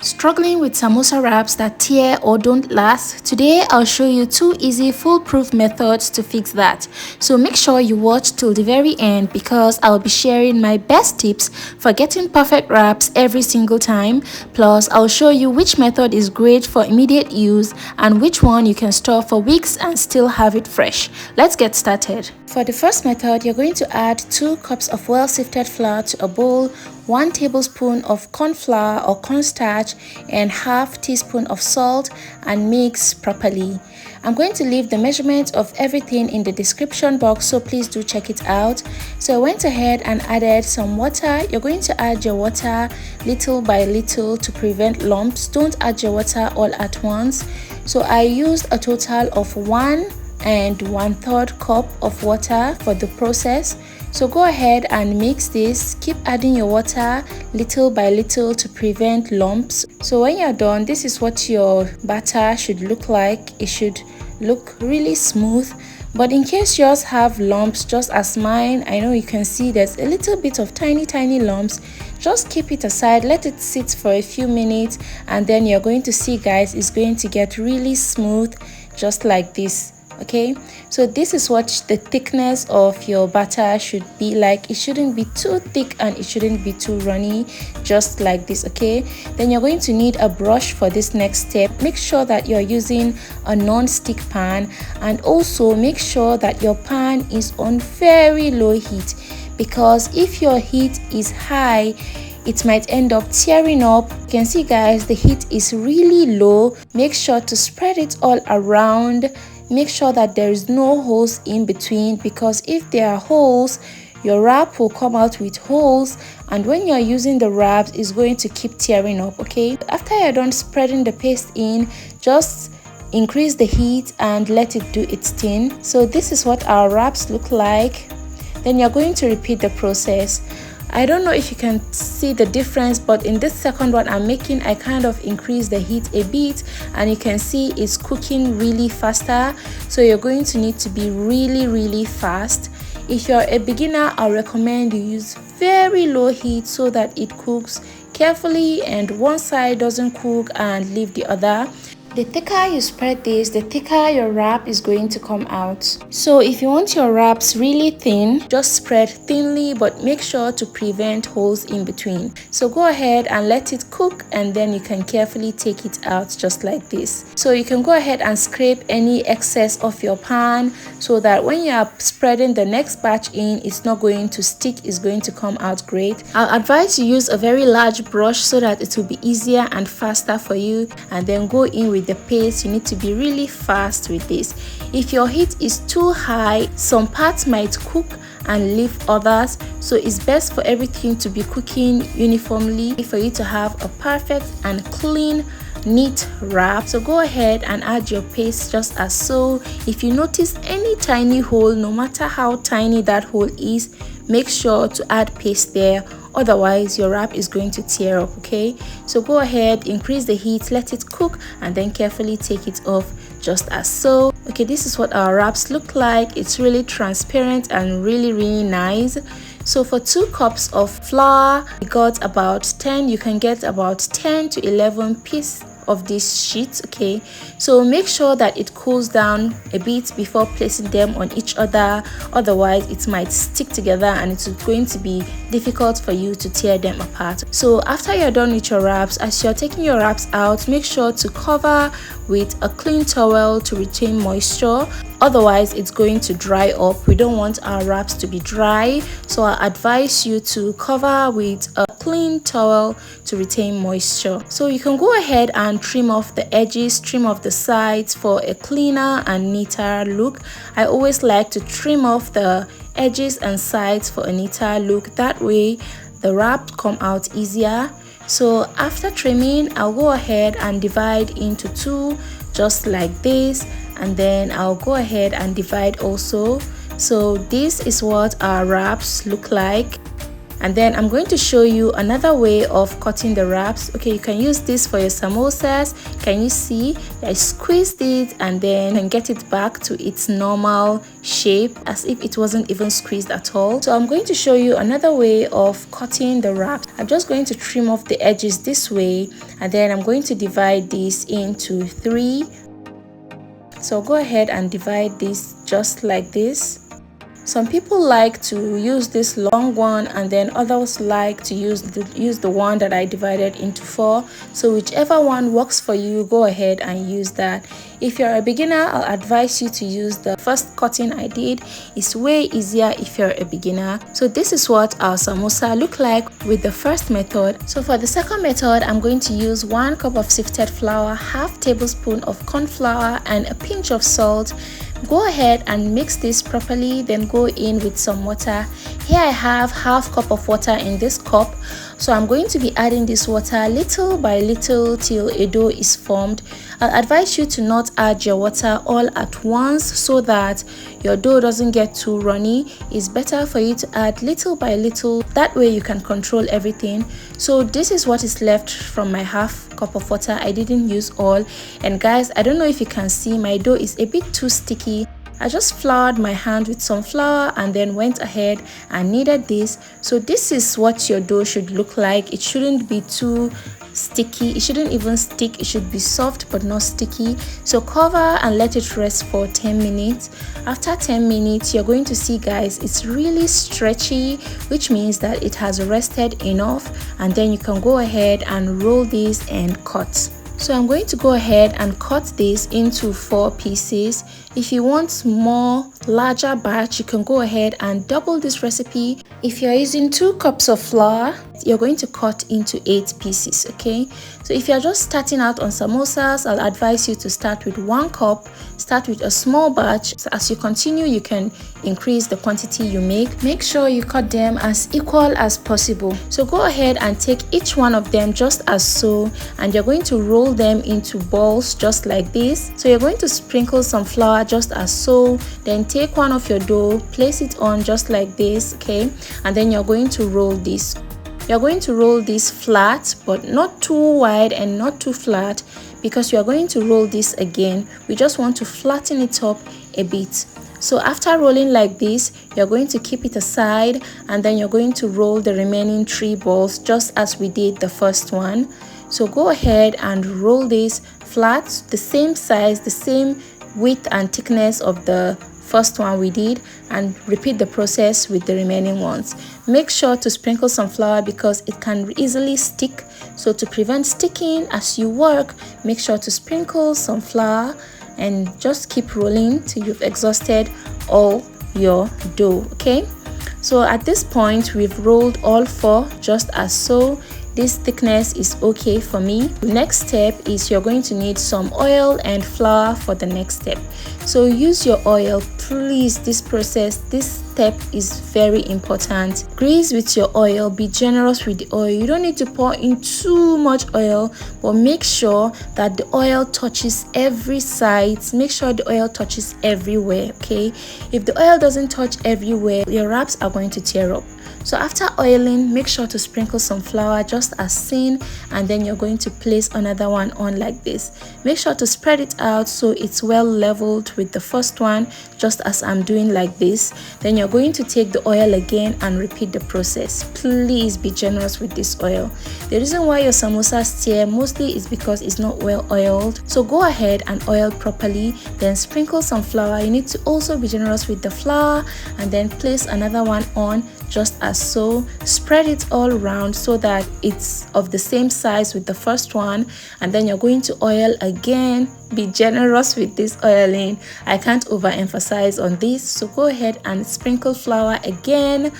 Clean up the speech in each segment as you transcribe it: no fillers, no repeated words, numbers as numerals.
Struggling with samosa wraps that tear or don't last? Today I'll show you 2 easy foolproof methods to fix that. So make sure you watch till the very end because I'll be sharing my best tips for getting perfect wraps every single time. Plus I'll show you which method is great for immediate use and which one you can store for weeks and still have it fresh. Let's get started. For the first method, you're going to add 2 cups of well-sifted flour to a bowl, 1 tablespoon of corn flour or cornstarch, and half teaspoon of salt, and mix properly. I'm going to leave the measurement of everything in the description box, so please do check it out. So I went ahead and added some water. You're going to add your water little by little to prevent lumps. Don't add your water all at once. So I used a total of 1 1/3 cup of water for the process. So go ahead and mix this. Keep adding your water little by little to prevent lumps. So when you're done, this is what your batter should look like. It should look really smooth, but in case yours have lumps just as mine, I know you can see there's a little bit of tiny lumps, just keep it aside, let it sit for a few minutes, and then you're going to see, guys, it's going to get really smooth just like this. Okay, so this is what the thickness of your batter should be like. It shouldn't be too thick and it shouldn't be too runny, just like this. Okay, then you're going to need a brush for this next step. Make sure that you're using a non-stick pan, and also make sure that your pan is on very low heat, because if your heat is high, it might end up tearing up. You can see, guys, the heat is really low. Make sure to spread it all around. Make sure that there is no holes in between, because if there are holes, your wrap will come out with holes, and when you're using the wraps, it's going to keep tearing up. Okay, after you're done spreading the paste in, just increase the heat and let it do its thing. So this is what our wraps look like. Then you're going to repeat the process. I don't know if you can see the difference, but in this second one I'm making, I kind of increase the heat a bit, and you can see it's cooking really faster. So you're going to need to be really fast. If you're a beginner, I recommend you use very low heat so that it cooks carefully and one side doesn't cook and leave the other. The thicker you spread this, the thicker your wrap is going to come out. So if you want your wraps really thin, just spread thinly, but make sure to prevent holes in between. So go ahead and let it cook, and then you can carefully take it out just like this. So you can go ahead and scrape any excess off your pan, so that when you are spreading the next batch in, it's not going to stick, it's going to come out great. I'll advise you use a very large brush so that it will be easier and faster for you, and then go in with the paste. You need to be really fast with this. If your heat is too high, some parts might cook and leave others, so it's best for everything to be cooking uniformly for you to have a perfect and clean, neat wrap. So go ahead and add your paste just as so. If you notice any tiny hole, no matter how tiny that hole is, make sure to add paste there, otherwise your wrap is going to tear up. Okay, so go ahead, increase the heat, let it cook, and then carefully take it off just as so. Okay, this is what our wraps look like. It's really transparent and really nice. So for 2 cups of flour, we got about 10, you can get about 10 to 11 pieces of these sheets. Okay, so make sure that it cools down a bit before placing them on each other, otherwise it might stick together and it's going to be difficult for you to tear them apart. So after you're done with your wraps, as you're taking your wraps out, make sure to cover with a clean towel to retain moisture, otherwise it's going to dry up. We don't want our wraps to be dry, so I advise you to cover with a clean towel to retain moisture. So you can go ahead and trim off the edges, trim off the sides for a cleaner and neater look. I always like to trim off the edges and sides for a neater look, that way the wrap come out easier. So after trimming, I'll go ahead and divide into 2 just like this, and then I'll go ahead and divide also. So this is what our wraps look like. And then I'm going to show you another way of cutting the wraps. Okay, you can use this for your samosas. Can you see? I squeezed it and then can get it back to its normal shape as if it wasn't even squeezed at all. So I'm going to show you another way of cutting the wraps. I'm just going to trim off the edges this way, and then I'm going to divide this into 3. So go ahead and divide this just like this. Some people like to use this long one, and then others like to use the one that I divided into 4. So whichever one works for you, go ahead and use that. If you're a beginner, I'll advise you to use the first cutting I did. It's way easier if you're a beginner. So this is what our samosa look like with the first method. So for the second method, I'm going to use 1 cup of sifted flour, half tablespoon of corn flour, and a pinch of salt. Go ahead and mix this properly, then go in with some water. Here I have half cup of water in this cup, so I'm going to be adding this water little by little till a dough is formed. I'll advise you to not add your water all at once so that your dough doesn't get too runny. It's better for you to add little by little, that way you can control everything. So this is what is left from my half cup of water. I didn't use all, and guys, I don't know if you can see, my dough is a bit too sticky. I just floured my hand with some flour and then went ahead and kneaded this. So this is what your dough should look like. It shouldn't be too sticky, it shouldn't even stick, it should be soft but not sticky. So cover and let it rest for 10 minutes. After 10 minutes, you're going to see, guys, it's really stretchy, which means that it has rested enough, and then you can go ahead and roll this and cut. So I'm going to go ahead and cut this into 4 pieces. If you want more larger batch, you can go ahead and double this recipe. If you're using 2 cups of flour, you're going to cut into 8 pieces, okay? So if you're just starting out on samosas, I'll advise you to start with 1 cup. Start with a small batch. So as you continue, you can increase the quantity you make. Make sure you cut them as equal as possible. So go ahead and take each one of them just as so, and you're going to roll them into balls just like this. So you're going to sprinkle some flour just as so, then take one of your dough, place it on just like this, okay? And then you're going to roll this. You're going to roll this flat, but not too wide and not too flat, because you are going to roll this again. We just want to flatten it up a bit. So after rolling like this, you're going to keep it aside, and then you're going to roll the remaining 3 balls just as we did the first one. So go ahead and roll this flat, the same size, the same width and thickness of the first one we did, and repeat the process with the remaining ones. Make sure to sprinkle some flour because it can easily stick. So to prevent sticking as you work, make sure to sprinkle some flour and just keep rolling till you've exhausted all your dough, okay? So at this point, we've rolled all 4 just as so. This thickness is okay for me. The next step is you're going to need some oil and flour for the next step. So use your oil, please. This step is very important. Grease with your oil, be generous with the oil. You don't need to pour in too much oil, but make sure that the oil touches every side. Make sure the oil touches everywhere, okay? If the oil doesn't touch everywhere, your wraps are going to tear up. So after oiling, make sure to sprinkle some flour just as seen, and then you're going to place another one on like this. Make sure to spread it out so it's well leveled with the first one, just as I'm doing like this. Then you're going to take the oil again and repeat the process. Please be generous with this oil. The reason why your samosas tear mostly is because it's not well oiled. So go ahead and oil properly, then sprinkle some flour. You need to also be generous with the flour, and then place another one on just as so. Spread it all around so that it's of the same size with the first one, and then you're going to oil again. Be generous with this oiling. I can't overemphasize on this. So go ahead and sprinkle flour again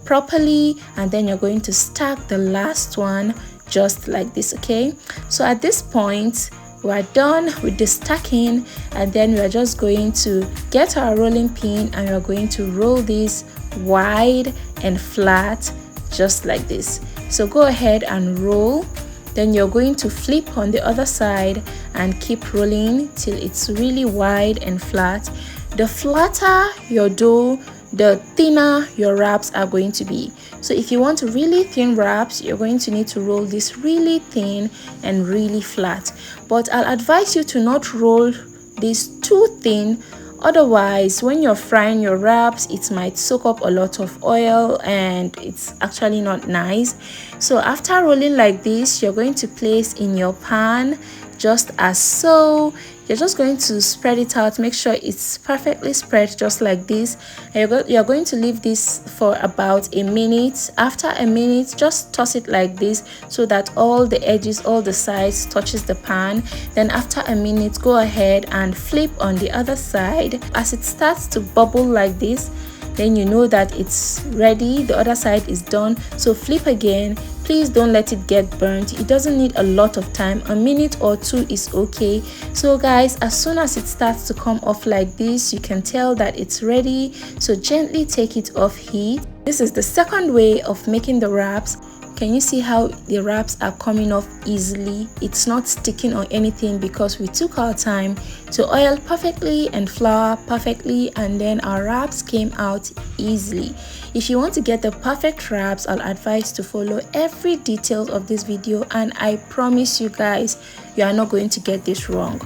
properly, and then you're going to stack the last one just like this, okay? So at this point, we're done with the stacking, and then we're just going to get our rolling pin, and we're going to roll this wide and flat just like this. So go ahead and roll. Then you're going to flip on the other side and keep rolling till it's really wide and flat. The flatter your dough, the thinner your wraps are going to be. So if you want really thin wraps, you're going to need to roll this really thin and really flat. But I'll advise you to not roll this too thin. Otherwise, when you're frying your wraps, it might soak up a lot of oil and it's actually not nice. So after rolling like this, you're going to place in your pan just as so. You're just going to spread it out, make sure it's perfectly spread just like this, and you're going to leave this for about a minute. After a minute, just toss it like this so that all the edges, all the sides touches the pan. Then after a minute, go ahead and flip on the other side. As it starts to bubble like this, then you know that it's ready, the other side is done. So flip again. Please don't let it get burnt. It doesn't need a lot of time. A minute or two is okay. So guys, as soon as it starts to come off like this, you can tell that it's ready. So gently take it off heat. This is the second way of making the wraps. Can you see how the wraps are coming off easily? It's not sticking or anything because we took our time to oil perfectly and flour perfectly, and then our wraps came out easily. If you want to get the perfect wraps, I'll advise to follow every detail of this video, and I promise you guys, you are not going to get this wrong.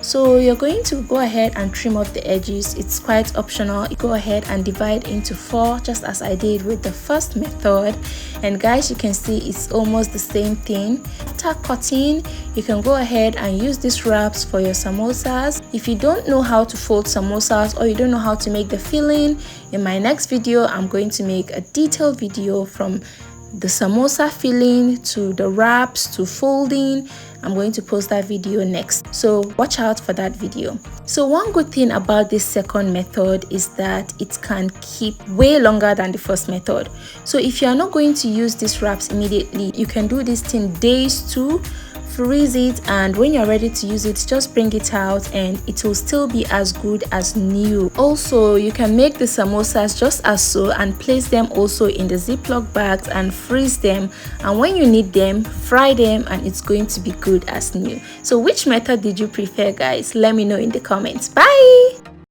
So you're going to go ahead and trim off the edges. It's quite optional. Go ahead and divide into 4 just as I did with the first method, and guys, you can see it's almost the same thing. After cutting, you can go ahead and use these wraps for your samosas. If you don't know how to fold samosas or you don't know how to make the filling, in my next video I'm going to make a detailed video from the samosa filling to the wraps to folding. I'm going to post that video next, so watch out for that video. So one good thing about this second method is that it can keep way longer than the first method. So if you are not going to use these wraps immediately, you can do this thing days too. Freeze it, and when you're ready to use it, just bring it out and it will still be as good as new. Also, you can make the samosas just as so and place them also in the Ziploc bags and freeze them, and when you need them, fry them, and it's going to be good as new. So which method did you prefer, guys? Let me know in the comments. Bye.